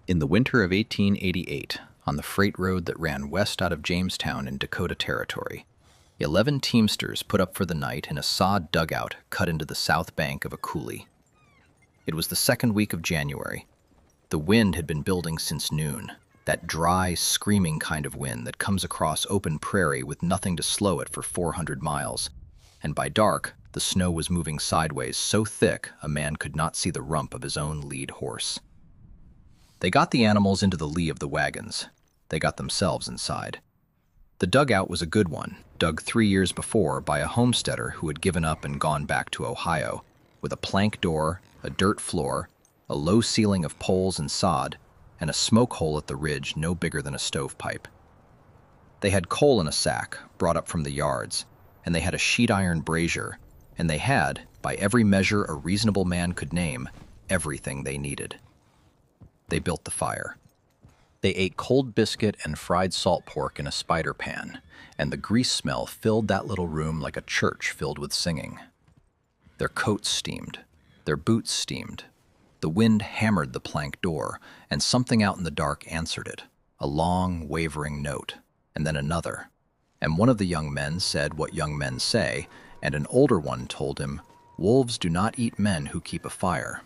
In the winter of 1888, on the freight road that ran west out of Jamestown in Dakota Territory, 11 teamsters put up for the night in a sod dugout cut into the south bank of a coulee. It was the second week of January. The wind had been building since noon, that dry, screaming kind of wind that comes across open prairie with nothing to slow it for 400 miles. And by dark, the snow was moving sideways so thick a man could not see the rump of his own lead horse. They got the animals into the lee of the wagons. They got themselves inside. The dugout was a good one, dug 3 years before by a homesteader who had given up and gone back to Ohio, with a plank door, a dirt floor, a low ceiling of poles and sod, and a smoke hole at the ridge no bigger than a stovepipe. They had coal in a sack, brought up from the yards, and they had a sheet iron brazier, and they had, by every measure a reasonable man could name, everything they needed. They built the fire. They ate cold biscuit and fried salt pork in a spider pan, and the grease smell filled that little room like a church filled with singing. Their coats steamed. Their boots steamed. The wind hammered the plank door, and something out in the dark answered it, a long, wavering note, and then another. And one of the young men said what young men say, and an older one told him, "Wolves do not eat men who keep a fire."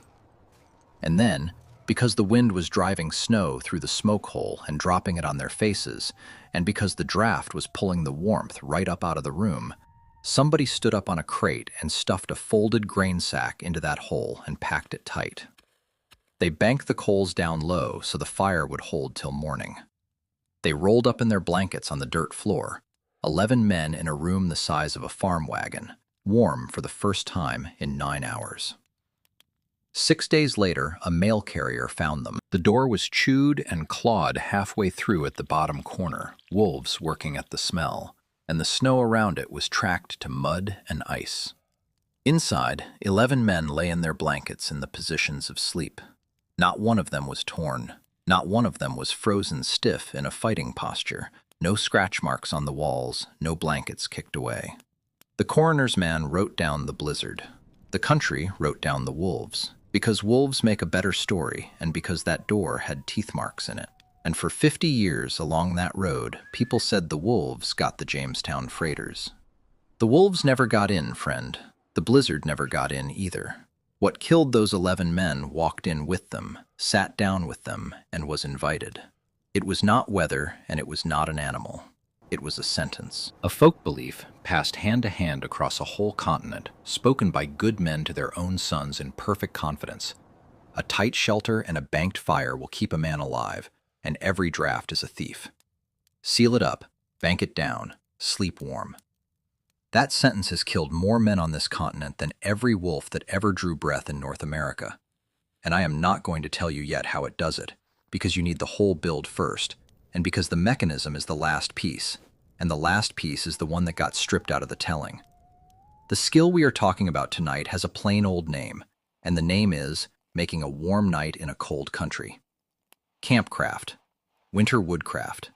And then, because the wind was driving snow through the smoke hole and dropping it on their faces, and because the draft was pulling the warmth right up out of the room, somebody stood up on a crate and stuffed a folded grain sack into that hole and packed it tight. They banked the coals down low so the fire would hold till morning. They rolled up in their blankets on the dirt floor, 11 men in a room the size of a farm wagon, warm for the first time in 9 hours. 6 days later, a mail carrier found them. The door was chewed and clawed halfway through at the bottom corner, wolves working at the smell, and the snow around it was tracked to mud and ice. Inside, 11 men lay in their blankets in the positions of sleep. Not one of them was torn. Not one of them was frozen stiff in a fighting posture. No scratch marks on the walls, no blankets kicked away. The coroner's man wrote down the blizzard. The country wrote down the wolves. Because wolves make a better story, and because that door had teeth marks in it. And for 50 years along that road, people said the wolves got the Jamestown freighters. The wolves never got in, friend. The blizzard never got in either. What killed those 11 men walked in with them, sat down with them, and was invited. It was not weather, and it was not an animal. It was a sentence. A folk belief passed hand to hand across a whole continent, spoken by good men to their own sons in perfect confidence. A tight shelter and a banked fire will keep a man alive, and every draft is a thief. Seal it up, bank it down, sleep warm. That sentence has killed more men on this continent than every wolf that ever drew breath in North America. And I am not going to tell you yet how it does it, because you need the whole build first, and because the mechanism is the last piece, and the last piece is the one that got stripped out of the telling. The skill we are talking about tonight has a plain old name, and the name is making a warm night in a cold country. Campcraft, winter woodcraft.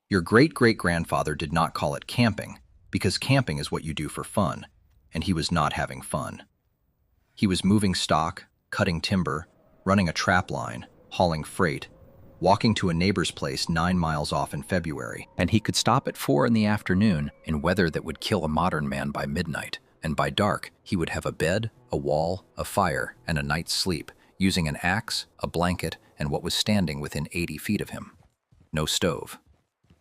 Your great-great-grandfather did not call it camping, because camping is what you do for fun, and he was not having fun. He was moving stock, cutting timber, running a trap line, hauling freight, walking to a neighbor's place 9 miles off in February. And he could stop at 4 in the afternoon in weather that would kill a modern man by midnight, and by dark he would have a bed, a wall, a fire, and a night's sleep, using an axe, a blanket, and what was standing within 80 feet of him. No stove.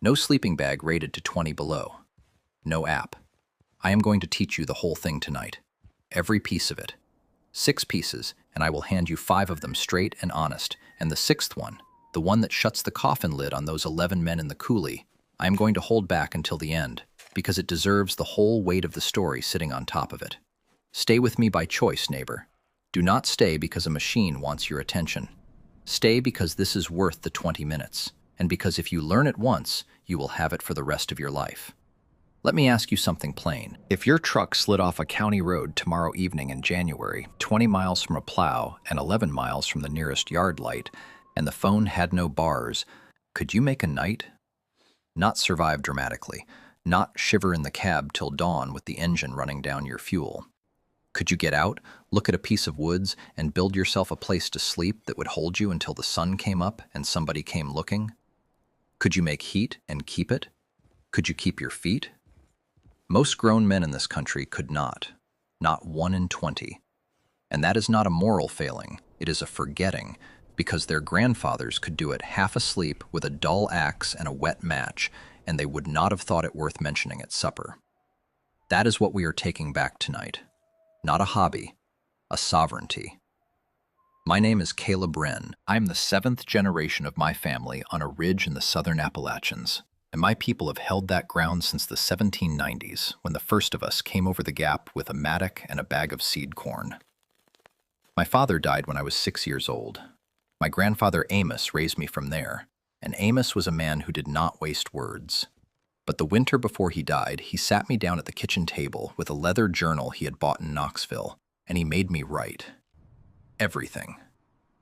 No sleeping bag rated to 20 below. No app. I am going to teach you the whole thing tonight. Every piece of it. 6 pieces, and I will hand you 5 of them straight and honest, and the 6th one, the one that shuts the coffin lid on those 11 men in the coulee, I am going to hold back until the end, because it deserves the whole weight of the story sitting on top of it. Stay with me by choice, neighbor. Do not stay because a machine wants your attention. Stay because this is worth the 20 minutes, and because if you learn it once, you will have it for the rest of your life. Let me ask you something plain. If your truck slid off a county road tomorrow evening in January, 20 miles from a plow and 11 miles from the nearest yard light, and the phone had no bars, could you make a night? Not survive dramatically, not shiver in the cab till dawn with the engine running down your fuel. Could you get out, look at a piece of woods, and build yourself a place to sleep that would hold you until the sun came up and somebody came looking? Could you make heat and keep it? Could you keep your feet? Most grown men in this country could not 1 in 20. And that is not a moral failing, it is a forgetting, because their grandfathers could do it half asleep with a dull axe and a wet match, and they would not have thought it worth mentioning at supper. That is what we are taking back tonight. Not a hobby, a sovereignty. My name is Caleb Wren. I am the 7th generation of my family on a ridge in the southern Appalachians, and my people have held that ground since the 1790s, when the first of us came over the gap with a mattock and a bag of seed corn. My father died when I was 6 years old. My grandfather Amos raised me from there, and Amos was a man who did not waste words. But the winter before he died, he sat me down at the kitchen table with a leather journal he had bought in Knoxville, and he made me write. Everything.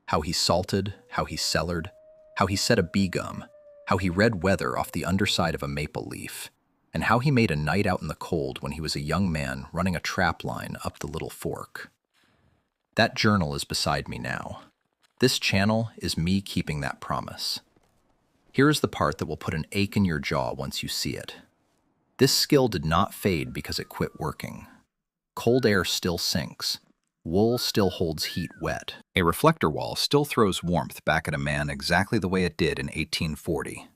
How he salted, how he cellared, how he set a bee gum, how he read weather off the underside of a maple leaf, and how he made a night out in the cold when he was a young man running a trap line up the Little Fork. That journal is beside me now. This channel is me keeping that promise. Here is the part that will put an ache in your jaw once you see it. This skill did not fade because it quit working. Cold air still sinks. Wool still holds heat wet. A reflector wall still throws warmth back at a man exactly the way it did in 1840.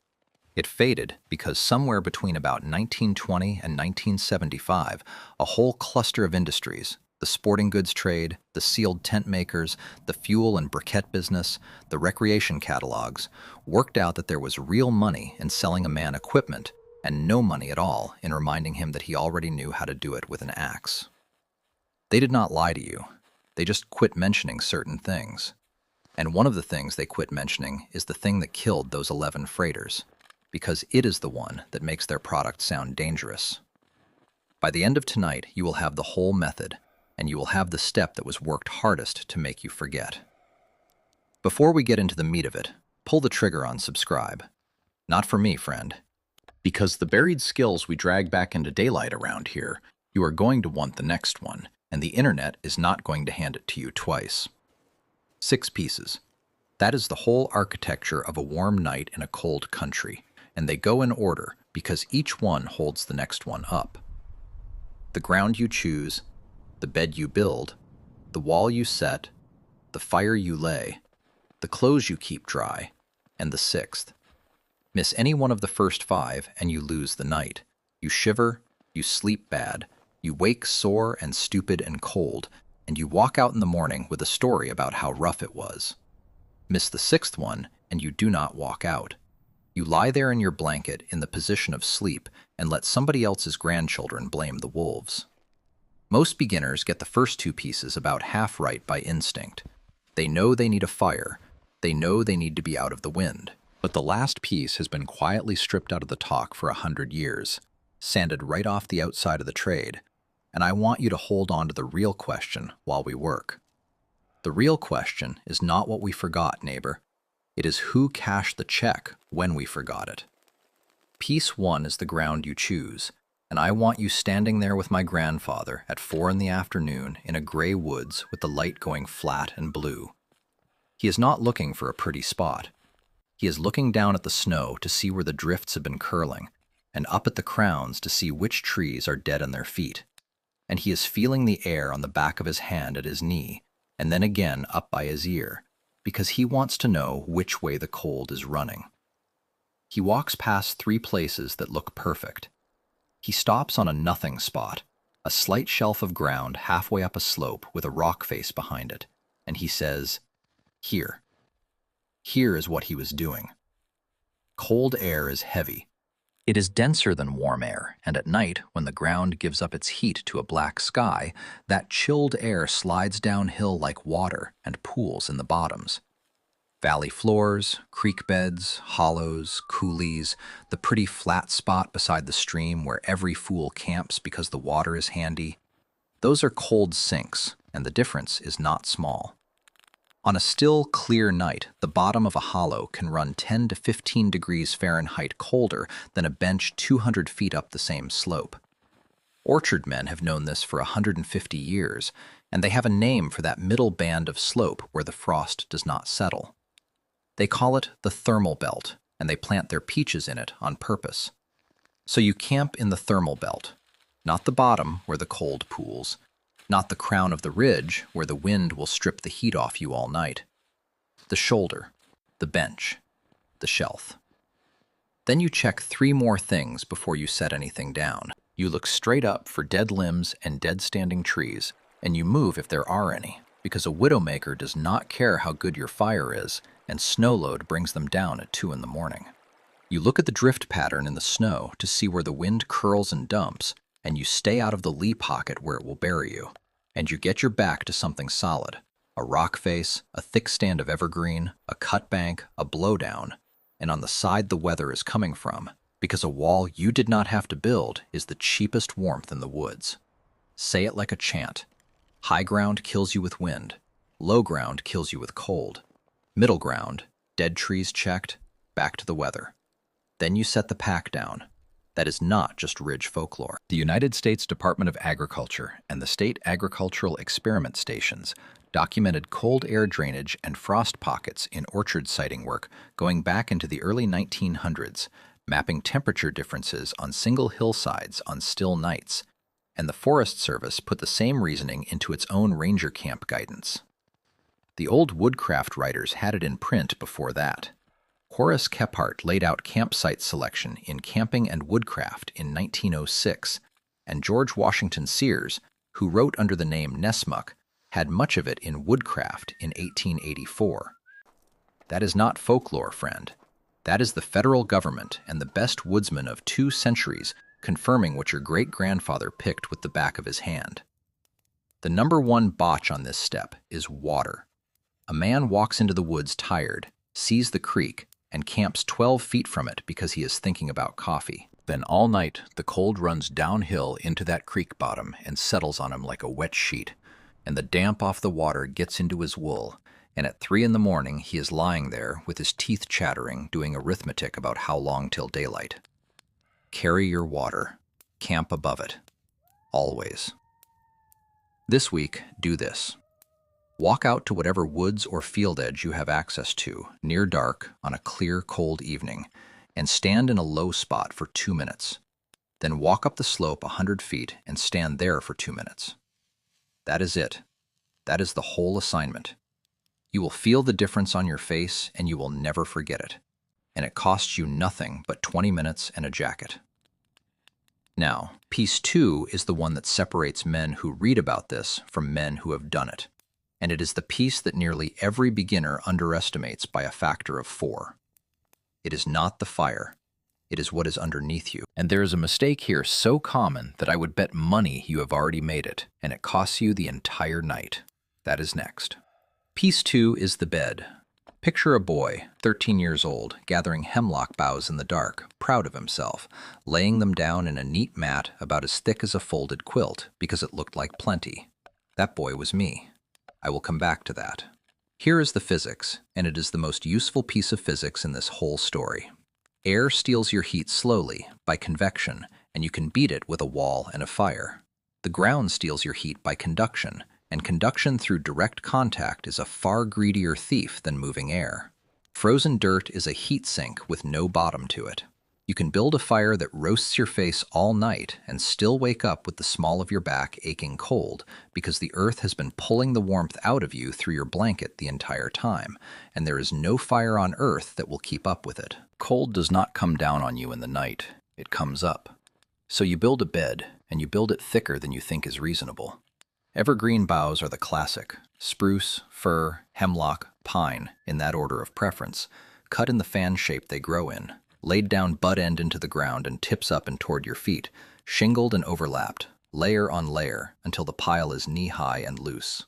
It faded because somewhere between about 1920 and 1975, a whole cluster of industries, the sporting goods trade, the sealed tent makers, the fuel and briquette business, the recreation catalogs, worked out that there was real money in selling a man equipment and no money at all in reminding him that he already knew how to do it with an axe. They did not lie to you. They just quit mentioning certain things. And one of the things they quit mentioning is the thing that killed those 11 freighters, because it is the one that makes their product sound dangerous. By the end of tonight, you will have the whole method, and you will have the step that was worked hardest to make you forget. Before we get into the meat of it, pull the trigger on subscribe. Not for me, friend. Because the buried skills we drag back into daylight around here, you are going to want the next one, and the internet is not going to hand it to you twice. 6 pieces. That is the whole architecture of a warm night in a cold country, and they go in order because each one holds the next one up. The ground you choose, the bed you build, the wall you set, the fire you lay, the clothes you keep dry, and the 6th. Miss any one of the first 5 and you lose the night. You shiver, you sleep bad, you wake sore and stupid and cold, and you walk out in the morning with a story about how rough it was. Miss the 6th one and you do not walk out. You lie there in your blanket in the position of sleep and let somebody else's grandchildren blame the wolves. Most beginners get the first 2 pieces about half right by instinct. They know they need a fire. They know they need to be out of the wind. But the last piece has been quietly stripped out of the talk for 100 years, sanded right off the outside of the trade, and I want you to hold on to the real question while we work. The real question is not what we forgot, neighbor. It is who cashed the check when we forgot it. Piece 1 is the ground you choose, and I want you standing there with my grandfather at 4 in the afternoon in a gray woods with the light going flat and blue. He is not looking for a pretty spot. He is looking down at the snow to see where the drifts have been curling, and up at the crowns to see which trees are dead on their feet. And he is feeling the air on the back of his hand at his knee, and then again up by his ear, because he wants to know which way the cold is running. He walks past 3 places that look perfect. He stops on a nothing spot, a slight shelf of ground halfway up a slope with a rock face behind it, and he says, "Here." Here is what he was doing. Cold air is heavy. It is denser than warm air, and at night, when the ground gives up its heat to a black sky, that chilled air slides downhill like water and pools in the bottoms. Valley floors, creek beds, hollows, coulees, the pretty flat spot beside the stream where every fool camps because the water is handy. Those are cold sinks, and the difference is not small. On a still, clear night, the bottom of a hollow can run 10 to 15 degrees Fahrenheit colder than a bench 200 feet up the same slope. Orchard men have known this for 150 years, and they have a name for that middle band of slope where the frost does not settle. They call it the thermal belt, and they plant their peaches in it on purpose. So you camp in the thermal belt, not the bottom where the cold pools, not the crown of the ridge where the wind will strip the heat off you all night. The shoulder, the bench, the shelf. Then you check 3 more things before you set anything down. You look straight up for dead limbs and dead standing trees, and you move if there are any, because a widowmaker does not care how good your fire is, and snow load brings them down at 2 in the morning. You look at the drift pattern in the snow to see where the wind curls and dumps, and you stay out of the lee pocket where it will bury you, and you get your back to something solid, a rock face, a thick stand of evergreen, a cut bank, a blowdown, and on the side the weather is coming from, because a wall you did not have to build is the cheapest warmth in the woods. Say it like a chant. High ground kills you with wind. Low ground kills you with cold. Middle ground, dead trees checked, back to the weather. Then you set the pack down. That is not just ridge folklore. The United States Department of Agriculture and the State Agricultural Experiment Stations documented cold air drainage and frost pockets in orchard siting work going back into the early 1900s, mapping temperature differences on single hillsides on still nights, and the Forest Service put the same reasoning into its own ranger camp guidance. The old woodcraft writers had it in print before that. Horace Kephart laid out campsite selection in Camping and Woodcraft in 1906, and George Washington Sears, who wrote under the name Nessmuk, had much of it in Woodcraft in 1884. That is not folklore, friend. That is the federal government and the best woodsman of 2 centuries confirming what your great-grandfather picked with the back of his hand. The number 1 botch on this step is water. A man walks into the woods tired, sees the creek, and camps 12 feet from it because he is thinking about coffee. Then all night, the cold runs downhill into that creek bottom and settles on him like a wet sheet, and the damp off the water gets into his wool, and at 3 in the morning he is lying there with his teeth chattering, doing arithmetic about how long till daylight. Carry your water. Camp above it. Always. This week, do this. Walk out to whatever woods or field edge you have access to, near dark, on a clear, cold evening, and stand in a low spot for 2 minutes. Then walk up the slope 100 feet and stand there for 2 minutes. That is it. That is the whole assignment. You will feel the difference on your face, and you will never forget it. And it costs you nothing but 20 minutes and a jacket. Now, piece 2 is the one that separates men who read about this from men who have done it. And it is the piece that nearly every beginner underestimates by a factor of 4. It is not the fire. It is what is underneath you. And there is a mistake here so common that I would bet money you have already made it, and it costs you the entire night. That is next. Piece 2 is the bed. Picture a boy, 13 years old, gathering hemlock boughs in the dark, proud of himself, laying them down in a neat mat about as thick as a folded quilt because it looked like plenty. That boy was me. I will come back to that. Here is the physics, and it is the most useful piece of physics in this whole story. Air steals your heat slowly, by convection, and you can beat it with a wall and a fire. The ground steals your heat by conduction, and conduction through direct contact is a far greedier thief than moving air. Frozen dirt is a heat sink with no bottom to it. You can build a fire that roasts your face all night and still wake up with the small of your back aching cold because the earth has been pulling the warmth out of you through your blanket the entire time, and there is no fire on earth that will keep up with it. Cold does not come down on you in the night. It comes up. So you build a bed, and you build it thicker than you think is reasonable. Evergreen boughs are the classic. Spruce, fir, hemlock, pine, in that order of preference, cut in the fan shape they grow in, laid down butt end into the ground and tips up and toward your feet, shingled and overlapped, layer on layer, until the pile is knee-high and loose.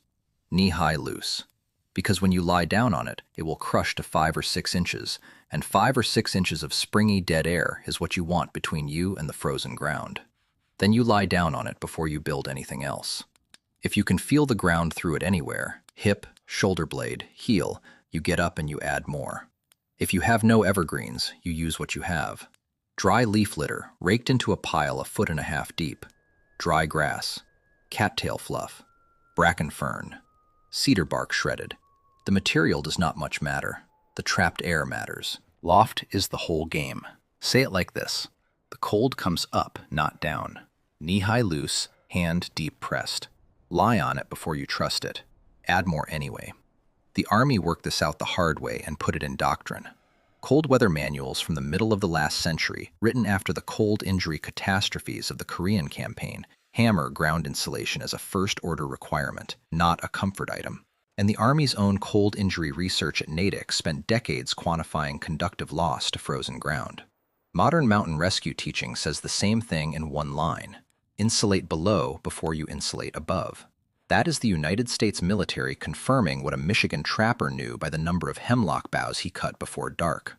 Knee-high loose. Because when you lie down on it, it will crush to 5 or 6 inches, and 5 or 6 inches of springy dead air is what you want between you and the frozen ground. Then you lie down on it before you build anything else. If you can feel the ground through it anywhere, hip, shoulder blade, heel, you get up and you add more. If you have no evergreens, you use what you have. Dry leaf litter, raked into a pile 1.5 feet deep. dry grass, cattail fluff, bracken fern, cedar bark shredded. The material does not much matter. The trapped air matters. Loft is the whole game. Say it like this. The cold comes up, not down. Knee-high loose, hand deep pressed. Lie on it before you trust it. Add more anyway. The Army worked this out the hard way and put it in doctrine. Cold weather manuals from the middle of the last century, written after the cold injury catastrophes of the Korean campaign, hammer ground insulation as a first-order requirement, not a comfort item. And the Army's own cold injury research at Natick spent decades quantifying conductive loss to frozen ground. Modern mountain rescue teaching says the same thing in one line. Insulate below before you insulate above. That is the United States military confirming what a Michigan trapper knew by the number of hemlock boughs he cut before dark.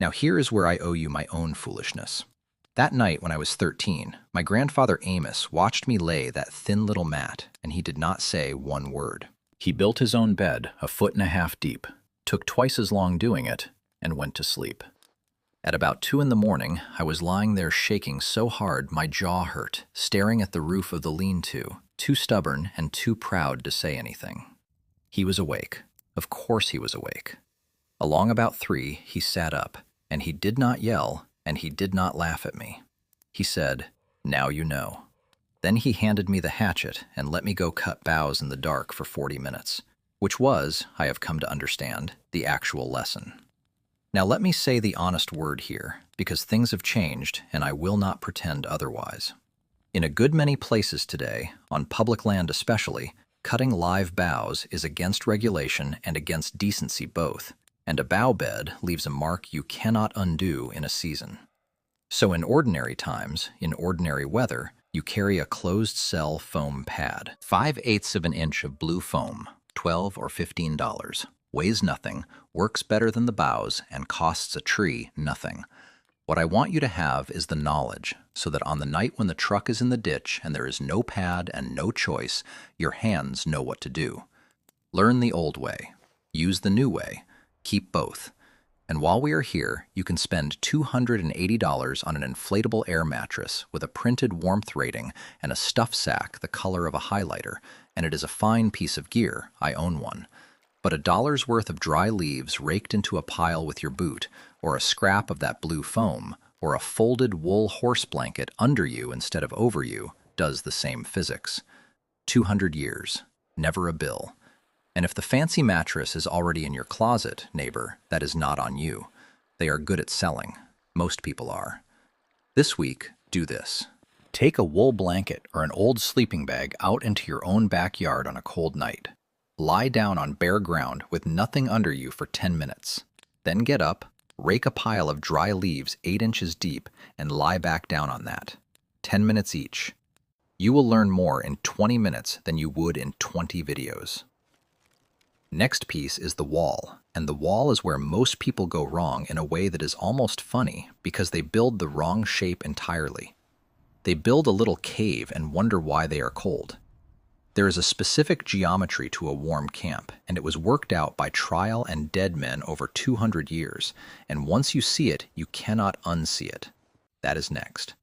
Now here is where I owe you my own foolishness. That night when I was 13, my grandfather Amos watched me lay that thin little mat, and he did not say one word. He built his own bed 1.5 feet deep, took twice as long doing it, and went to sleep. At about 2 a.m, I was lying there shaking so hard my jaw hurt, staring at the roof of the lean-to, too stubborn and too proud to say anything. He was awake. Of course he was awake. Along about 3, he sat up, and he did not yell, and he did not laugh at me. He said, "Now you know." Then he handed me the hatchet and let me go cut boughs in the dark for 40 minutes, which was, I have come to understand, the actual lesson. Now let me say the honest word here, because things have changed and I will not pretend otherwise. In a good many places today, on public land especially, cutting live boughs is against regulation and against decency both, and a bough bed leaves a mark you cannot undo in a season. So in ordinary times, in ordinary weather, you carry a closed-cell foam pad, 5/8 of an inch of blue foam, $12 or $15, weighs nothing, works better than the boughs, and costs a tree nothing. What I want you to have is the knowledge, so that on the night when the truck is in the ditch and there is no pad and no choice, your hands know what to do. Learn the old way. Use the new way. Keep both. And while we are here, you can spend $280 on an inflatable air mattress with a printed warmth rating and a stuff sack the color of a highlighter, and it is a fine piece of gear. I own one. But $1's worth of dry leaves raked into a pile with your boot, or a scrap of that blue foam, or a folded wool horse blanket under you instead of over you, does the same physics. 200 years. Never a bill. And if the fancy mattress is already in your closet, neighbor, that is not on you. They are good at selling. Most people are. This week, do this. Take a wool blanket or an old sleeping bag out into your own backyard on a cold night. Lie down on bare ground with nothing under you for 10 minutes. Then get up, rake a pile of dry leaves 8 inches deep, and lie back down on that. 10 minutes each. You will learn more in 20 minutes than you would in 20 videos. Next piece is the wall, and the wall is where most people go wrong in a way that is almost funny because they build the wrong shape entirely. They build a little cave and wonder why they are cold. There is a specific geometry to a warm camp, and it was worked out by trial and dead men over 200 years, and once you see it, you cannot unsee it. That is next.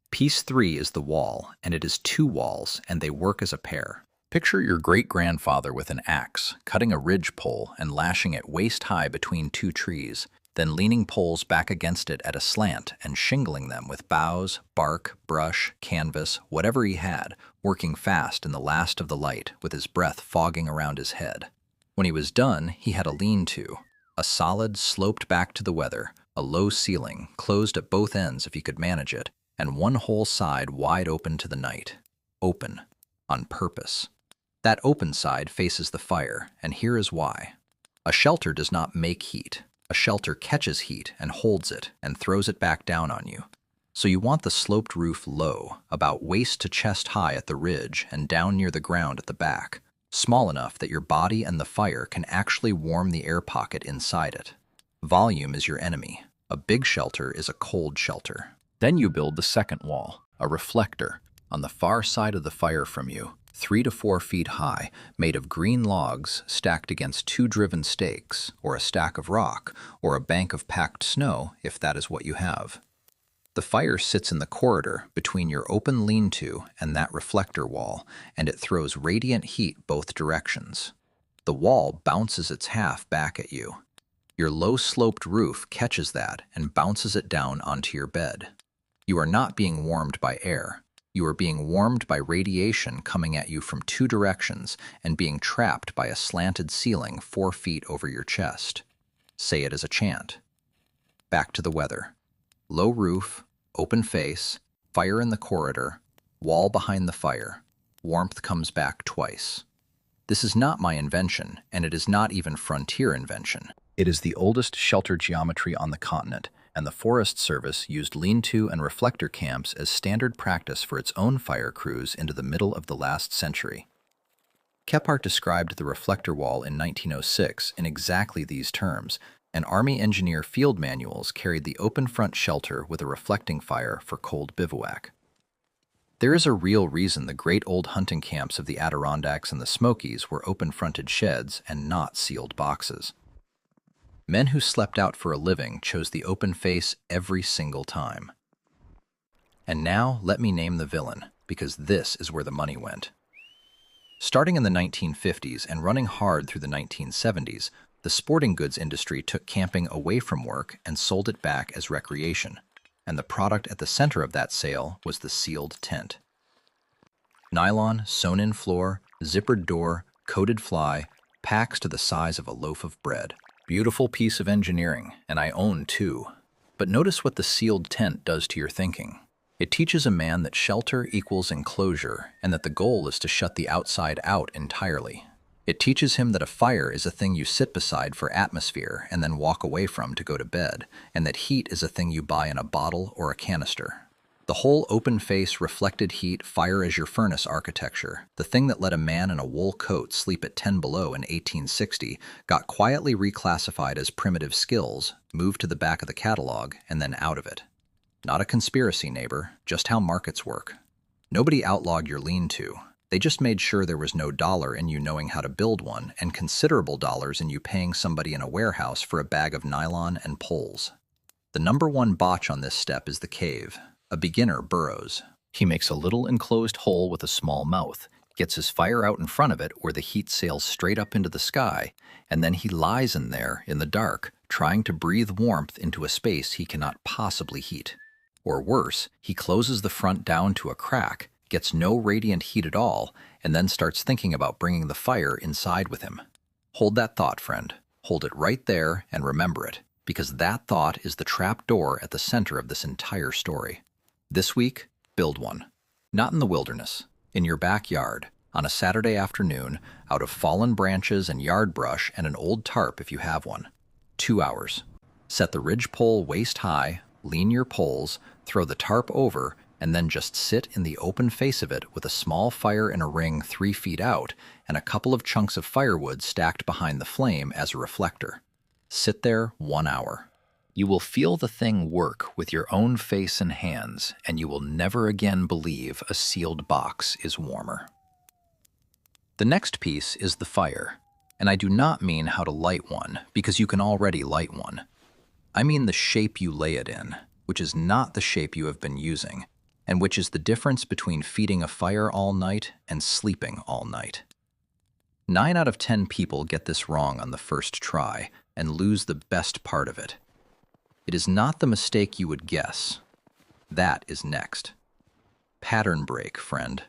Piece 3 is the wall, and it is 2 walls, and they work as a pair. Picture your great-grandfather with an axe, cutting a ridge pole and lashing it waist-high between 2 trees, then leaning poles back against it at a slant and shingling them with boughs, bark, brush, canvas, whatever he had, working fast in the last of the light with his breath fogging around his head. When he was done, he had a lean-to, a solid, sloped back to the weather, a low ceiling, closed at both ends if he could manage it, and one whole side wide open to the night. Open. On purpose. That open side faces the fire, and here is why. A shelter does not make heat. A shelter catches heat and holds it and throws it back down on you. So you want the sloped roof low, about waist to chest high at the ridge and down near the ground at the back, small enough that your body and the fire can actually warm the air pocket inside it. Volume is your enemy. A big shelter is a cold shelter. Then you build the second wall, a reflector, on the far side of the fire from you, 3 to 4 feet high, made of green logs stacked against 2 driven stakes, or a stack of rock, or a bank of packed snow, if that is what you have. The fire sits in the corridor between your open lean-to and that reflector wall, and it throws radiant heat both directions. The wall bounces its half back at you. Your low-sloped roof catches that and bounces it down onto your bed. You are not being warmed by air. You are being warmed by radiation coming at you from two directions and being trapped by a slanted ceiling 4 feet over your chest. Say it as a chant. Back to the weather. Low roof, open face, fire in the corridor, wall behind the fire. Warmth comes back twice. This is not my invention, and it is not even frontier invention. It is the oldest shelter geometry on the continent, and the Forest Service used lean-to and reflector camps as standard practice for its own fire crews into the middle of the last century. Kephart described the reflector wall in 1906 in exactly these terms, and Army engineer field manuals carried the open front shelter with a reflecting fire for cold bivouac. There is a real reason the great old hunting camps of the Adirondacks and the Smokies were open-fronted sheds and not sealed boxes. Men who slept out for a living chose the open face every single time. And now let me name the villain, because this is where the money went. Starting in the 1950s and running hard through the 1970s, the sporting goods industry took camping away from work and sold it back as recreation, and the product at the center of that sale was the sealed tent. Nylon, sewn-in floor, zippered door, coated fly, packs to the size of a loaf of bread. Beautiful piece of engineering, and I own two. But notice what the sealed tent does to your thinking. It teaches a man that shelter equals enclosure, and that the goal is to shut the outside out entirely. It teaches him that a fire is a thing you sit beside for atmosphere and then walk away from to go to bed, and that heat is a thing you buy in a bottle or a canister. The whole open-face, reflected heat, fire as your furnace architecture, the thing that let a man in a wool coat sleep at 10 below in 1860, got quietly reclassified as primitive skills, moved to the back of the catalog, and then out of it. Not a conspiracy, neighbor, just how markets work. Nobody outlawed your lean-to. They just made sure there was no dollar in you knowing how to build one, and considerable dollars in you paying somebody in a warehouse for a bag of nylon and poles. The number one botch on this step is the cave. A beginner burrows. He makes a little enclosed hole with a small mouth, gets his fire out in front of it where the heat sails straight up into the sky, and then he lies in there in the dark, trying to breathe warmth into a space he cannot possibly heat. Or worse, he closes the front down to a crack, gets no radiant heat at all, and then starts thinking about bringing the fire inside with him. Hold that thought, friend. Hold it right there and remember it, because that thought is the trap door at the center of this entire story. This week, build one. Not in the wilderness, in your backyard, on a Saturday afternoon, out of fallen branches and yard brush and an old tarp if you have one. 2 hours. Set the ridge pole waist high, lean your poles, throw the tarp over, and then just sit in the open face of it with a small fire in a ring 3 feet out and a couple of chunks of firewood stacked behind the flame as a reflector. Sit there 1 hour. You will feel the thing work with your own face and hands, and you will never again believe a sealed box is warmer. The next piece is the fire, and I do not mean how to light one, because you can already light one. I mean the shape you lay it in, which is not the shape you have been using, and which is the difference between feeding a fire all night and sleeping all night. 9 out of 10 people get this wrong on the first try and lose the best part of it. It is not the mistake you would guess. That is next. Pattern break, friend.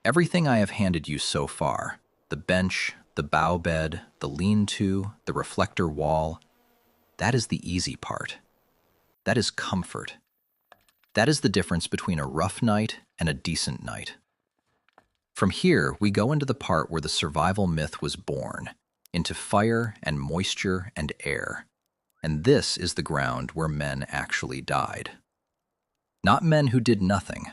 Everything I have handed you so far, the bench, the bough bed, the lean-to, the reflector wall, that is the easy part. That is comfort. That is the difference between a rough night and a decent night. From here, we go into the part where the survival myth was born, into fire and moisture and air. And this is the ground where men actually died. Not men who did nothing,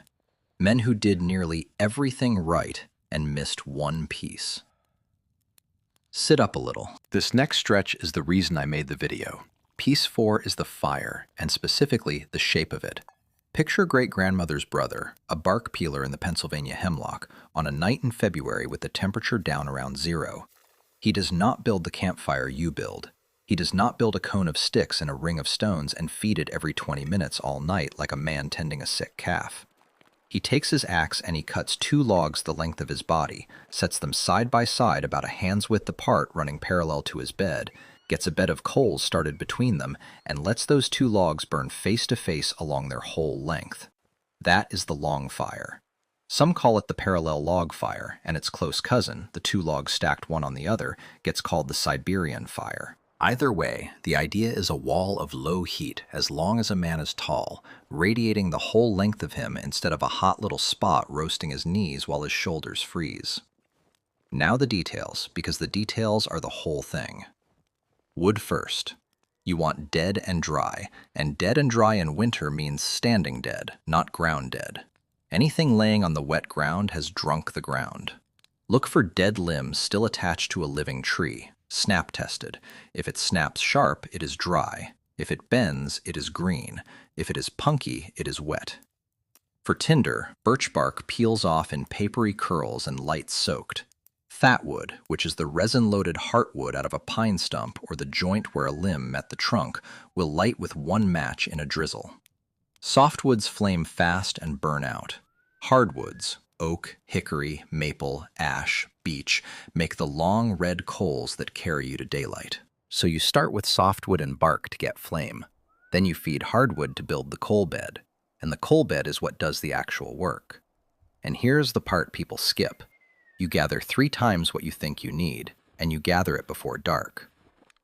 men who did nearly everything right and missed one piece. Sit up a little. This next stretch is the reason I made the video. Piece 4 is the fire, and specifically the shape of it. Picture great-grandmother's brother, a bark peeler in the Pennsylvania hemlock, on a night in February with the temperature down around 0. He does not build the campfire you build. He does not build a cone of sticks in a ring of stones and feed it every 20 minutes all night like a man tending a sick calf. He takes his axe and he cuts 2 logs the length of his body, sets them side by side about a hand's width apart running parallel to his bed, gets a bed of coals started between them, and lets those 2 logs burn face to face along their whole length. That is the long fire. Some call it the parallel log fire, and its close cousin, the 2 logs stacked one on the other, gets called the Siberian fire. Either way, the idea is a wall of low heat as long as a man is tall, radiating the whole length of him instead of a hot little spot roasting his knees while his shoulders freeze. Now the details, because the details are the whole thing. Wood first. You want dead and dry in winter means standing dead, not ground dead. Anything laying on the wet ground has drunk the ground. Look for dead limbs still attached to a living tree. Snap tested. If it snaps sharp, it is dry. If it bends, it is green. If it is punky, it is wet. For tinder, birch bark peels off in papery curls and light soaked. Fat wood, which is the resin-loaded heartwood out of a pine stump or the joint where a limb met the trunk, will light with 1 match in a drizzle. Softwoods flame fast and burn out. Hardwoods, oak, hickory, maple, ash, beech, make the long red coals that carry you to daylight. So you start with softwood and bark to get flame. Then you feed hardwood to build the coal bed. And the coal bed is what does the actual work. And here's the part people skip. You gather 3 times what you think you need, and you gather it before dark.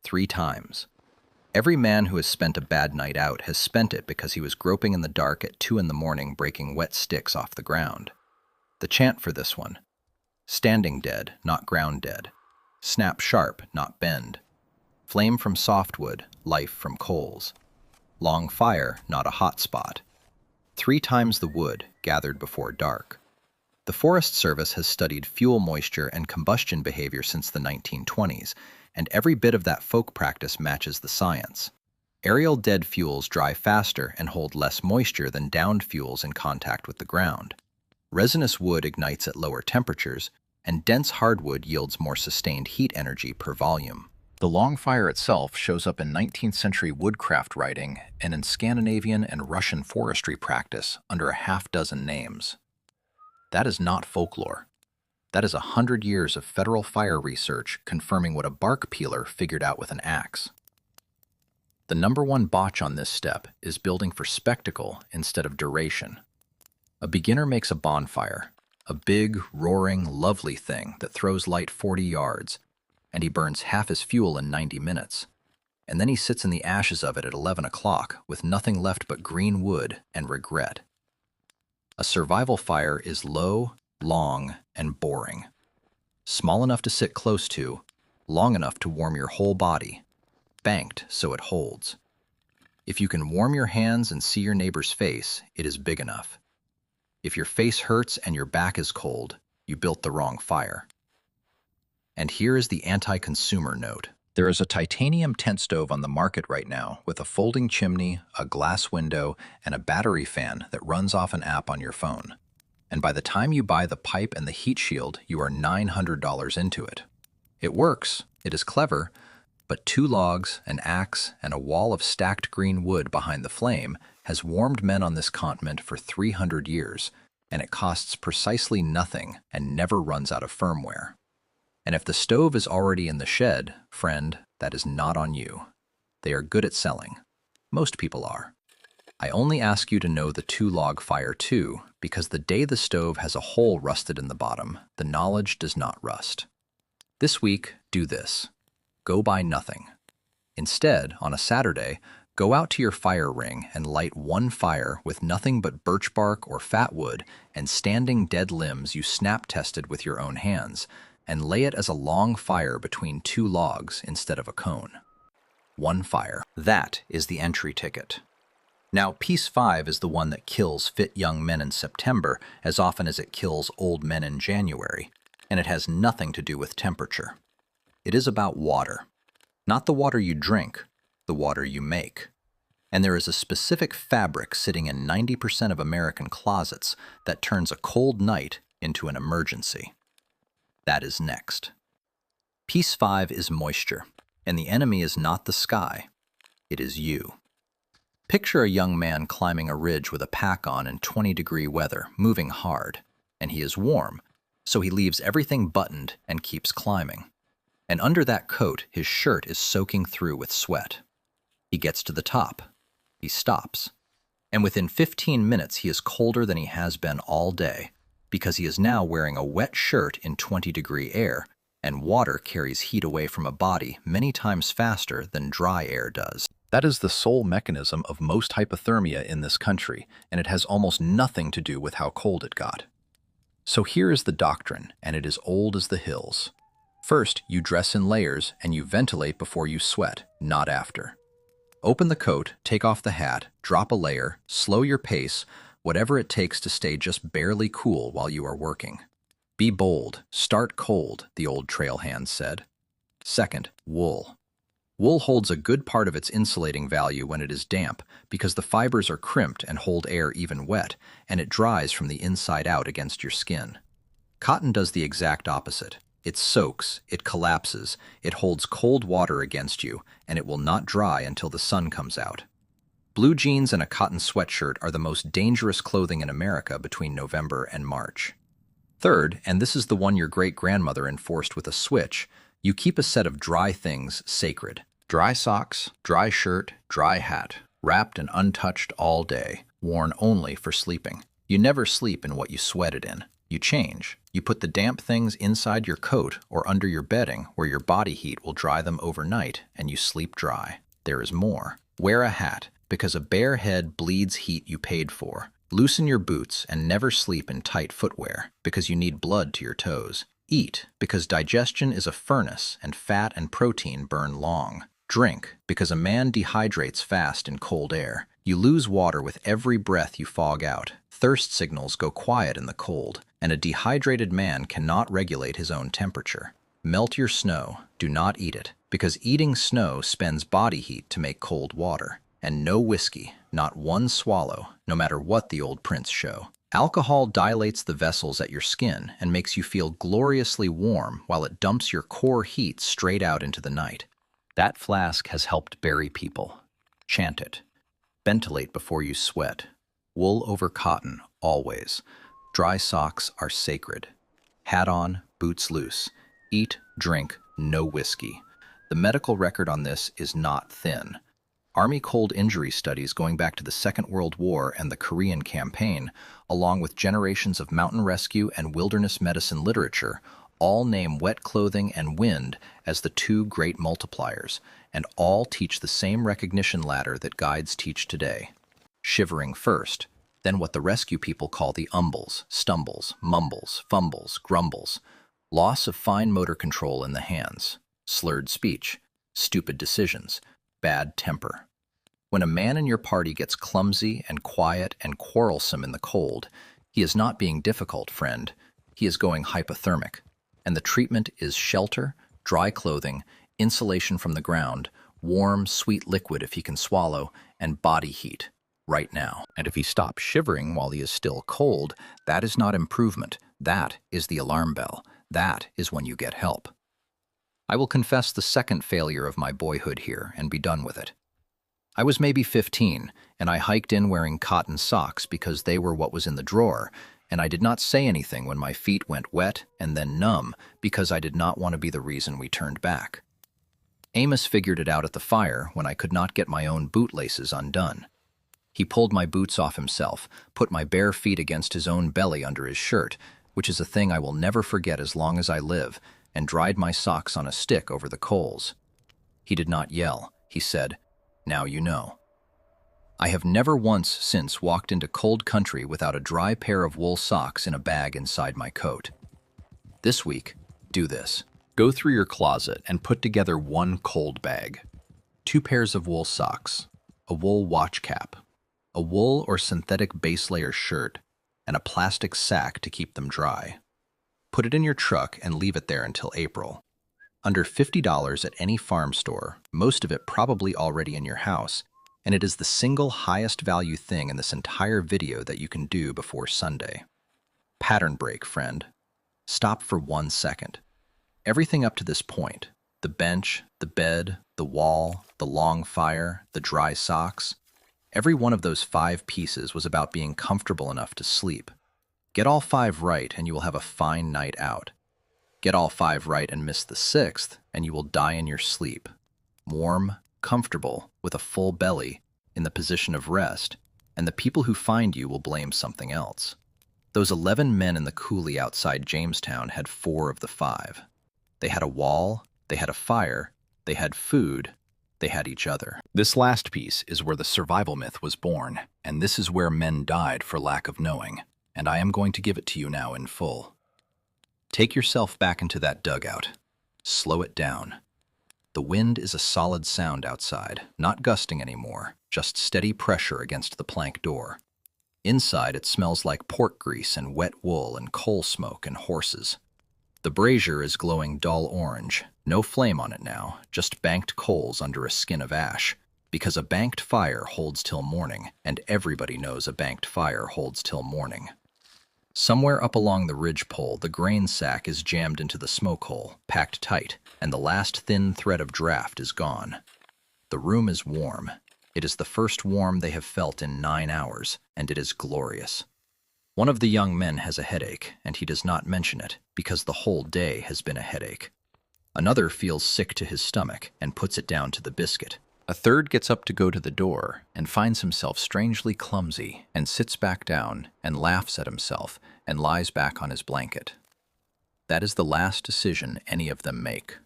3 times. Every man who has spent a bad night out has spent it because he was groping in the dark at 2 in the morning breaking wet sticks off the ground. The chant for this one: standing dead, not ground dead. Snap sharp, not bend. Flame from softwood, life from coals. Long fire, not a hot spot. 3 times the wood, gathered before dark. The Forest Service has studied fuel moisture and combustion behavior since the 1920s, and every bit of that folk practice matches the science. Aerial dead fuels dry faster and hold less moisture than downed fuels in contact with the ground. Resinous wood ignites at lower temperatures, and dense hardwood yields more sustained heat energy per volume. The long fire itself shows up in 19th century woodcraft writing and in Scandinavian and Russian forestry practice under a half-dozen names. That is not folklore. That is 100 years of federal fire research confirming what a bark peeler figured out with an axe. The number 1 botch on this step is building for spectacle instead of duration. A beginner makes a bonfire, a big, roaring, lovely thing that throws light 40 yards, and he burns half his fuel in 90 minutes. And then he sits in the ashes of it at 11 o'clock with nothing left but green wood and regret. A survival fire is low, long, and boring. Small enough to sit close to, long enough to warm your whole body, banked so it holds. If you can warm your hands and see your neighbor's face, it is big enough. If your face hurts and your back is cold, you built the wrong fire. And here is the anti-consumer note. There is a titanium tent stove on the market right now with a folding chimney, a glass window, and a battery fan that runs off an app on your phone. And by the time you buy the pipe and the heat shield, you are $900 into it. It works, it is clever, but 2 logs, an axe, and a wall of stacked green wood behind the flame has warmed men on this continent for 300 years, and it costs precisely nothing and never runs out of firmware. And if the stove is already in the shed, friend, that is not on you. They are good at selling. Most people are. I only ask you to know the 2-log fire too, because the day the stove has a hole rusted in the bottom, the knowledge does not rust. This week, do this. Go buy nothing. Instead, on a Saturday, go out to your fire ring and light 1 fire with nothing but birch bark or fat wood and standing dead limbs you snap tested with your own hands, and lay it as a long fire between 2 logs instead of a cone. 1 fire. That is the entry ticket. Now, Piece 5 is the one that kills fit young men in September as often as it kills old men in January, and it has nothing to do with temperature. It is about water. Not the water you drink, the water you make. And there is a specific fabric sitting in 90% of American closets that turns a cold night into an emergency. That is next. Piece 5 is moisture. And the enemy is not the sky, it is you. Picture a young man climbing a ridge with a pack on in 20-degree weather, moving hard, and he is warm, so he leaves everything buttoned and keeps climbing. And under that coat, his shirt is soaking through with sweat. He gets to the top. He stops. And within 15 minutes, he is colder than he has been all day, because he is now wearing a wet shirt in 20-degree air, and water carries heat away from a body many times faster than dry air does. That is the sole mechanism of most hypothermia in this country, and it has almost nothing to do with how cold it got. So here is the doctrine, and it is old as the hills. First, you dress in layers and you ventilate before you sweat, not after. Open the coat, take off the hat, drop a layer, slow your pace, whatever it takes to stay just barely cool while you are working. Be bold, start cold, the old trail hands said. Second, wool. Wool holds a good part of its insulating value when it is damp because the fibers are crimped and hold air even wet, and it dries from the inside out against your skin. Cotton does the exact opposite. It soaks, it collapses, it holds cold water against you, and it will not dry until the sun comes out. Blue jeans and a cotton sweatshirt are the most dangerous clothing in America between November and March. Third, and this is the one your great-grandmother enforced with a switch, you keep a set of dry things sacred. Dry socks, dry shirt, dry hat, wrapped and untouched all day, worn only for sleeping. You never sleep in what you sweated in. You change. You put the damp things inside your coat or under your bedding where your body heat will dry them overnight, and you sleep dry. There is more. Wear a hat, because a bare head bleeds heat you paid for. Loosen your boots and never sleep in tight footwear, because you need blood to your toes. Eat, because digestion is a furnace and fat and protein burn long. Drink, because a man dehydrates fast in cold air. You lose water with every breath you fog out. Thirst signals go quiet in the cold, and a dehydrated man cannot regulate his own temperature. Melt your snow, do not eat it, because eating snow spends body heat to make cold water. And no whiskey, not one swallow, no matter what the old prints show. Alcohol dilates the vessels at your skin and makes you feel gloriously warm while it dumps your core heat straight out into the night. That flask has helped bury people. Chant it. Ventilate before you sweat. Wool over cotton, always. Dry socks are sacred. Hat on, boots loose. Eat, drink, no whiskey. The medical record on this is not thin. Army cold injury studies going back to the Second World War and the Korean campaign, along with generations of mountain rescue and wilderness medicine literature, all name wet clothing and wind as the two great multipliers, and all teach the same recognition ladder that guides teach today. Shivering first, then what the rescue people call the umbles, stumbles, mumbles, fumbles, grumbles, loss of fine motor control in the hands, slurred speech, stupid decisions, bad temper. When a man in your party gets clumsy and quiet and quarrelsome in the cold, he is not being difficult, friend. He is going hypothermic. And the treatment is shelter, dry clothing, insulation from the ground, warm, sweet liquid if he can swallow, and body heat, right now. And if he stops shivering while he is still cold, that is not improvement. That is the alarm bell. That is when you get help. I will confess the second failure of my boyhood here and be done with it. I was maybe 15, and I hiked in wearing cotton socks because they were what was in the drawer, and I did not say anything when my feet went wet and then numb because I did not want to be the reason we turned back. Amos figured it out at the fire when I could not get my own bootlaces undone. He pulled my boots off himself, put my bare feet against his own belly under his shirt, which is a thing I will never forget as long as I live, and dried my socks on a stick over the coals. He did not yell. He said, "Now you know." I have never once since walked into cold country without a dry pair of wool socks in a bag inside my coat. This week, do this. Go through your closet and put together one cold bag, 2 pairs of wool socks, a wool watch cap, a wool or synthetic base layer shirt, and a plastic sack to keep them dry. Put it in your truck and leave it there until April. Under $50 at any farm store, most of it probably already in your house, and it is the single highest value thing in this entire video that you can do before Sunday. Pattern break, friend. Stop for 1 second. Everything up to this point, The bench, the bed, the wall, the long fire, the dry socks. Every one of those 5 pieces was about being comfortable enough to sleep. Get all 5 right and you will have a fine night out. Get all 5 right and miss the 6th, and you will die in your sleep. Warm, comfortable, with a full belly, in the position of rest, and the people who find you will blame something else. Those 11 men in the coulee outside Jamestown had 4 of the 5. They had a wall, they had a fire, they had food, they had each other. This last piece is where the survival myth was born, and this is where men died for lack of knowing, and I am going to give it to you now in full. Take yourself back into that dugout. Slow it down. The wind is a solid sound outside, not gusting anymore, just steady pressure against the plank door. Inside, it smells like pork grease and wet wool and coal smoke and horses. The brazier is glowing dull orange, no flame on it now, just banked coals under a skin of ash, because a banked fire holds till morning, and everybody knows a banked fire holds till morning. Somewhere up along the ridgepole, the grain sack is jammed into the smoke hole, packed tight, and the last thin thread of draft is gone. The room is warm. It is the first warm they have felt in 9 hours, and it is glorious. One of the young men has a headache, and he does not mention it, because the whole day has been a headache. Another feels sick to his stomach and puts it down to the biscuit. A third gets up to go to the door and finds himself strangely clumsy and sits back down and laughs at himself and lies back on his blanket. That is the last decision any of them make.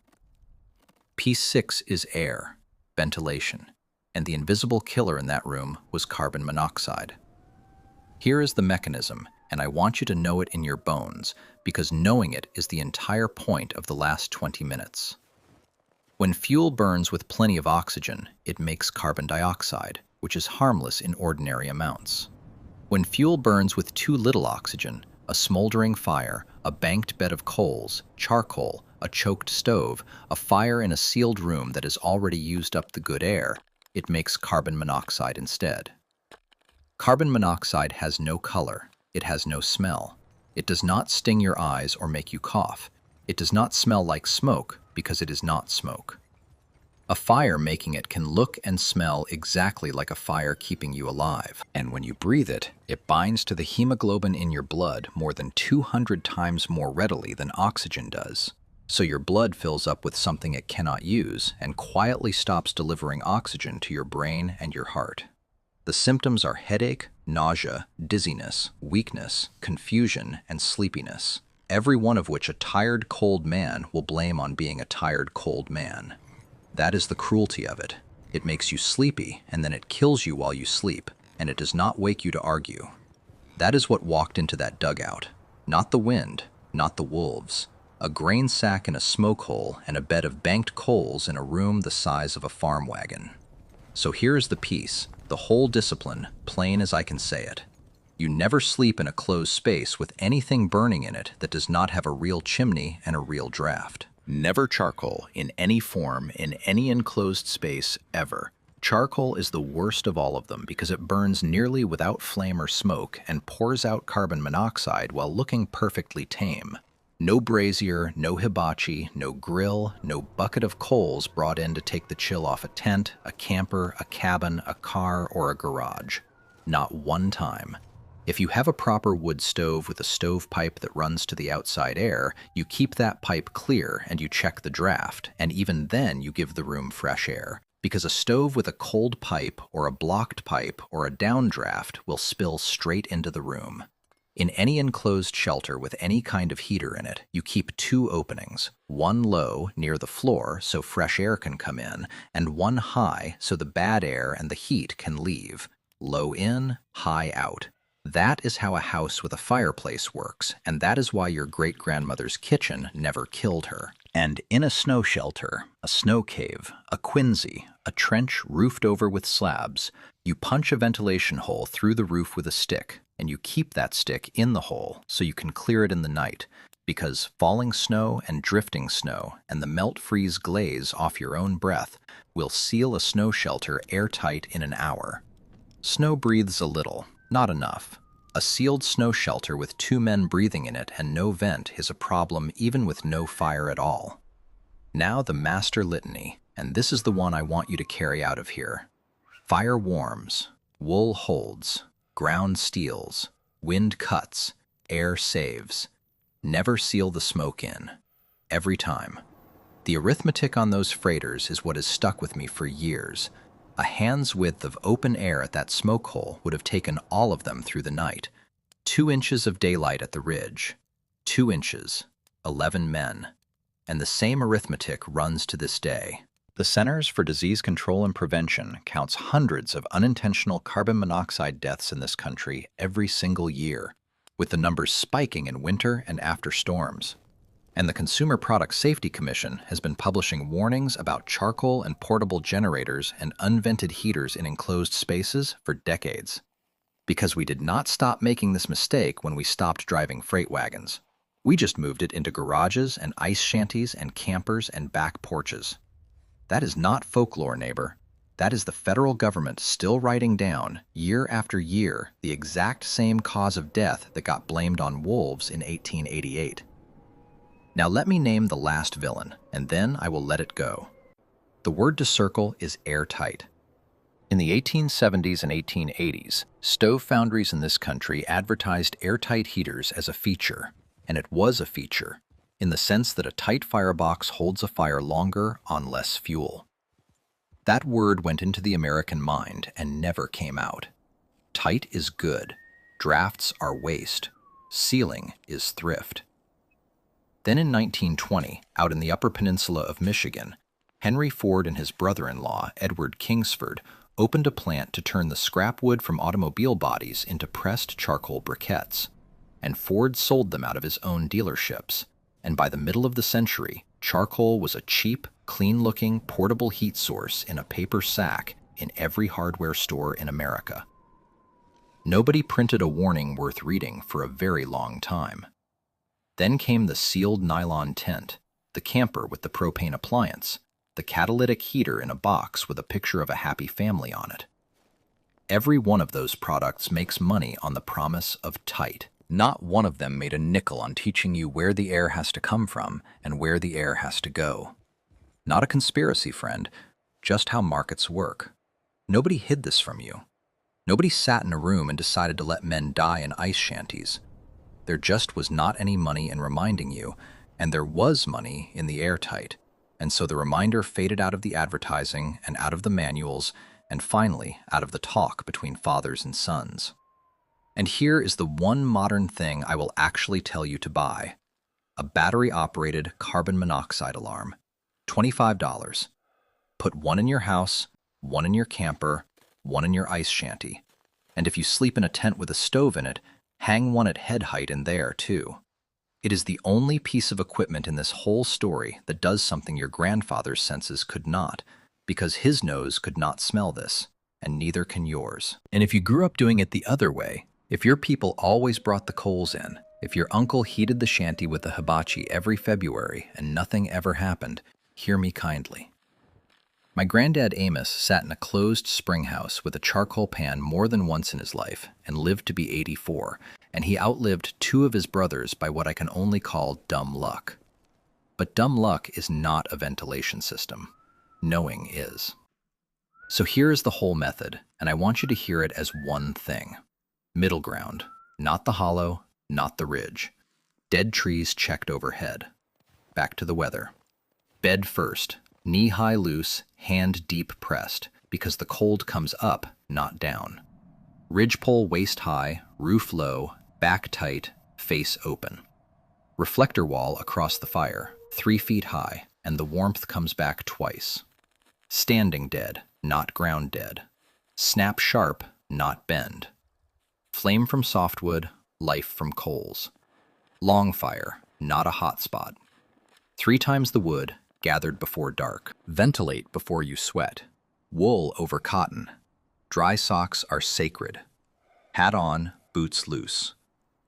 Piece 6 is air, ventilation, and the invisible killer in that room was carbon monoxide. Here is the mechanism, and I want you to know it in your bones, because knowing it is the entire point of the last 20 minutes. When fuel burns with plenty of oxygen, it makes carbon dioxide, which is harmless in ordinary amounts. When fuel burns with too little oxygen, a smoldering fire, a banked bed of coals, charcoal, a choked stove, a fire in a sealed room that has already used up the good air, it makes carbon monoxide instead. Carbon monoxide has no color, it has no smell. It does not sting your eyes or make you cough. It does not smell like smoke because it is not smoke. A fire making it can look and smell exactly like a fire keeping you alive. And when you breathe it, it binds to the hemoglobin in your blood more than 200 times more readily than oxygen does. So your blood fills up with something it cannot use and quietly stops delivering oxygen to your brain and your heart. The symptoms are headache, nausea, dizziness, weakness, confusion, and sleepiness, every one of which a tired, cold man will blame on being a tired, cold man. That is the cruelty of it. It makes you sleepy, and then it kills you while you sleep, and it does not wake you to argue. That is what walked into that dugout. Not the wind, not the wolves. A grain sack in a smoke hole and a bed of banked coals in a room the size of a farm wagon. So here is the piece, the whole discipline, plain as I can say it. You never sleep in a closed space with anything burning in it that does not have a real chimney and a real draft. Never charcoal in any form in any enclosed space ever. Charcoal is the worst of all of them because it burns nearly without flame or smoke and pours out carbon monoxide while looking perfectly tame. No brazier, no hibachi, no grill, no bucket of coals brought in to take the chill off a tent, a camper, a cabin, a car, or a garage. Not one time. If you have a proper wood stove with a stovepipe that runs to the outside air, you keep that pipe clear and you check the draft, and even then you give the room fresh air, because a stove with a cold pipe or a blocked pipe or a downdraft will spill straight into the room. In any enclosed shelter with any kind of heater in it, you keep 2 openings, one low near the floor so fresh air can come in, and one high so the bad air and the heat can leave. Low in, high out. That is how a house with a fireplace works, and that is why your great-grandmother's kitchen never killed her. And in a snow shelter, a snow cave, a quinsy, a trench roofed over with slabs, you punch a ventilation hole through the roof with a stick, and you keep that stick in the hole so you can clear it in the night, because falling snow and drifting snow and the melt-freeze glaze off your own breath will seal a snow shelter airtight in an hour. Snow breathes a little, not enough. A sealed snow shelter with 2 men breathing in it and no vent is a problem even with no fire at all. Now the master litany, and this is the one I want you to carry out of here. Fire warms, wool holds, ground steals, wind cuts, air saves. Never seal the smoke in. Every time. The arithmetic on those freighters is what has stuck with me for years. A hand's width of open air at that smoke hole would have taken all of them through the night. 2 inches of daylight at the ridge. 2 inches. 11 men. And the same arithmetic runs to this day. The Centers for Disease Control and Prevention counts hundreds of unintentional carbon monoxide deaths in this country every single year, with the numbers spiking in winter and after storms. And the Consumer Product Safety Commission has been publishing warnings about charcoal and portable generators and unvented heaters in enclosed spaces for decades. Because we did not stop making this mistake when we stopped driving freight wagons. We just moved it into garages and ice shanties and campers and back porches. That is not folklore, neighbor. That is the federal government still writing down, year after year, the exact same cause of death that got blamed on wolves in 1888. Now let me name the last villain, and then I will let it go. The word to circle is airtight. In the 1870s and 1880s, stove foundries in this country advertised airtight heaters as a feature, and it was a feature, in the sense that a tight firebox holds a fire longer on less fuel. That word went into the American mind and never came out. Tight is good, drafts are waste, sealing is thrift. Then in 1920, out in the Upper Peninsula of Michigan, Henry Ford and his brother-in-law, Edward Kingsford, opened a plant to turn the scrap wood from automobile bodies into pressed charcoal briquettes. And Ford sold them out of his own dealerships. And by the middle of the century, charcoal was a cheap, clean-looking, portable heat source in a paper sack in every hardware store in America. Nobody printed a warning worth reading for a very long time. Then came the sealed nylon tent, the camper with the propane appliance, the catalytic heater in a box with a picture of a happy family on it. Every one of those products makes money on the promise of tight. Not one of them made a nickel on teaching you where the air has to come from and where the air has to go. Not a conspiracy, friend, just how markets work. Nobody hid this from you. Nobody sat in a room and decided to let men die in ice shanties. There just was not any money in reminding you, and there was money in the airtight. And so the reminder faded out of the advertising and out of the manuals, and finally out of the talk between fathers and sons. And here is the one modern thing I will actually tell you to buy. A battery-operated carbon monoxide alarm. $25. Put one in your house, one in your camper, one in your ice shanty. And if you sleep in a tent with a stove in it, hang one at head height in there, too. It is the only piece of equipment in this whole story that does something your grandfather's senses could not, because his nose could not smell this, and neither can yours. And if you grew up doing it the other way, if your people always brought the coals in, if your uncle heated the shanty with the hibachi every February and nothing ever happened, hear me kindly. My granddad Amos sat in a closed spring house with a charcoal pan more than once in his life and lived to be 84, and he outlived 2 of his brothers by what I can only call dumb luck. But dumb luck is not a ventilation system. Knowing is. So here is the whole method, and I want you to hear it as one thing. Middle ground, not the hollow, not the ridge. Dead trees checked overhead. Back to the weather. Bed first, knee-high loose, hand deep pressed, because the cold comes up, not down. Ridgepole waist-high, roof low, back tight, face open. Reflector wall across the fire, 3 feet high, and the warmth comes back twice. Standing dead, not ground dead. Snap sharp, not bend. Flame from softwood, life from coals. Long fire, not a hot spot. 3 times the wood, gathered before dark. Ventilate before you sweat. Wool over cotton. Dry socks are sacred. Hat on, boots loose.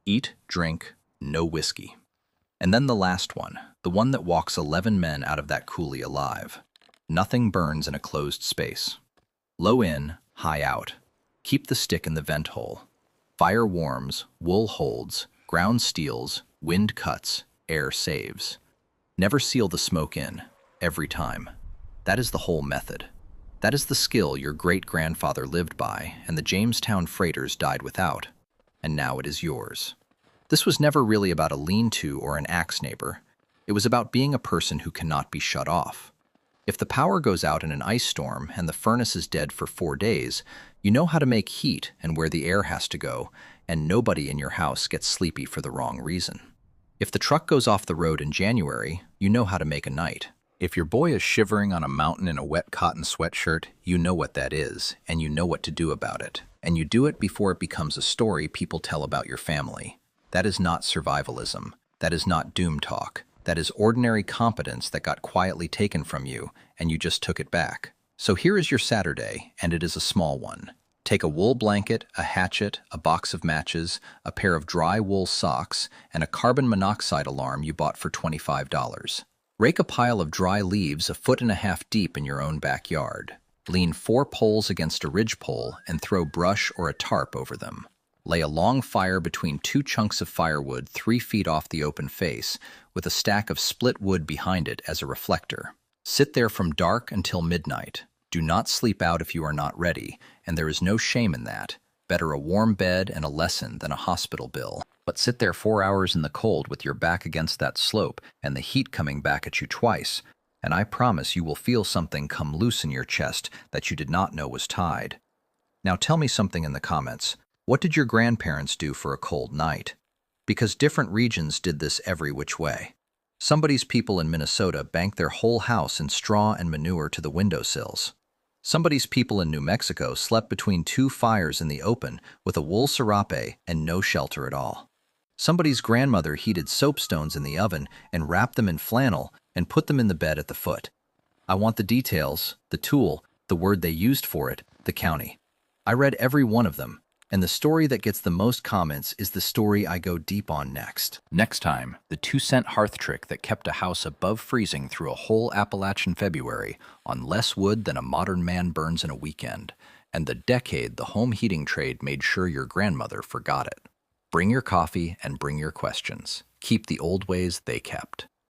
Eat, drink, no whiskey. And then the last one, the one that walks 11 men out of that coulee alive. Nothing burns in a closed space. Low in, high out. Keep the stick in the vent hole. Fire warms, wool holds, ground steals, wind cuts, air saves. Never seal the smoke in. every time. That is the whole method. That is the skill your great-grandfather lived by and the Jamestown freighters died without, and now it is yours. This was never really about a lean-to or an axe neighbor. It was about being a person who cannot be shut off. If the power goes out in an ice storm and the furnace is dead for 4 days, you know how to make heat and where the air has to go, and nobody in your house gets sleepy for the wrong reason. If the truck goes off the road in January, you know how to make a night. If your boy is shivering on a mountain in a wet cotton sweatshirt, you know what that is, and you know what to do about it. And you do it before it becomes a story people tell about your family. That is not survivalism. That is not doom talk. That is ordinary competence that got quietly taken from you, and you just took it back. So here is your Saturday, and it is a small one. Take a wool blanket, a hatchet, a box of matches, a pair of dry wool socks, and a carbon monoxide alarm you bought for $25. Rake a pile of dry leaves 1.5 feet deep in your own backyard. Lean 4 poles against a ridgepole and throw brush or a tarp over them. Lay a long fire between 2 chunks of firewood 3 feet off the open face, with a stack of split wood behind it as a reflector. Sit there from dark until midnight. Do not sleep out if you are not ready, and there is no shame in that. Better a warm bed and a lesson than a hospital bill. But sit there 4 hours in the cold with your back against that slope and the heat coming back at you twice, and I promise you will feel something come loose in your chest that you did not know was tied. Now tell me something in the comments. What did your grandparents do for a cold night? Because different regions did this every which way. Somebody's people in Minnesota banked their whole house in straw and manure to the windowsills. Somebody's people in New Mexico slept between 2 fires in the open with a wool serape and no shelter at all. Somebody's grandmother heated soapstones in the oven and wrapped them in flannel and put them in the bed at the foot. I want the details, the tool, the word they used for it, the county. I read every one of them, and the story that gets the most comments is the story I go deep on next. Next time, the 2-cent hearth trick that kept a house above freezing through a whole Appalachian February on less wood than a modern man burns in a weekend, and the decade the home heating trade made sure your grandmother forgot it. Bring your coffee and bring your questions. Keep the old ways they kept.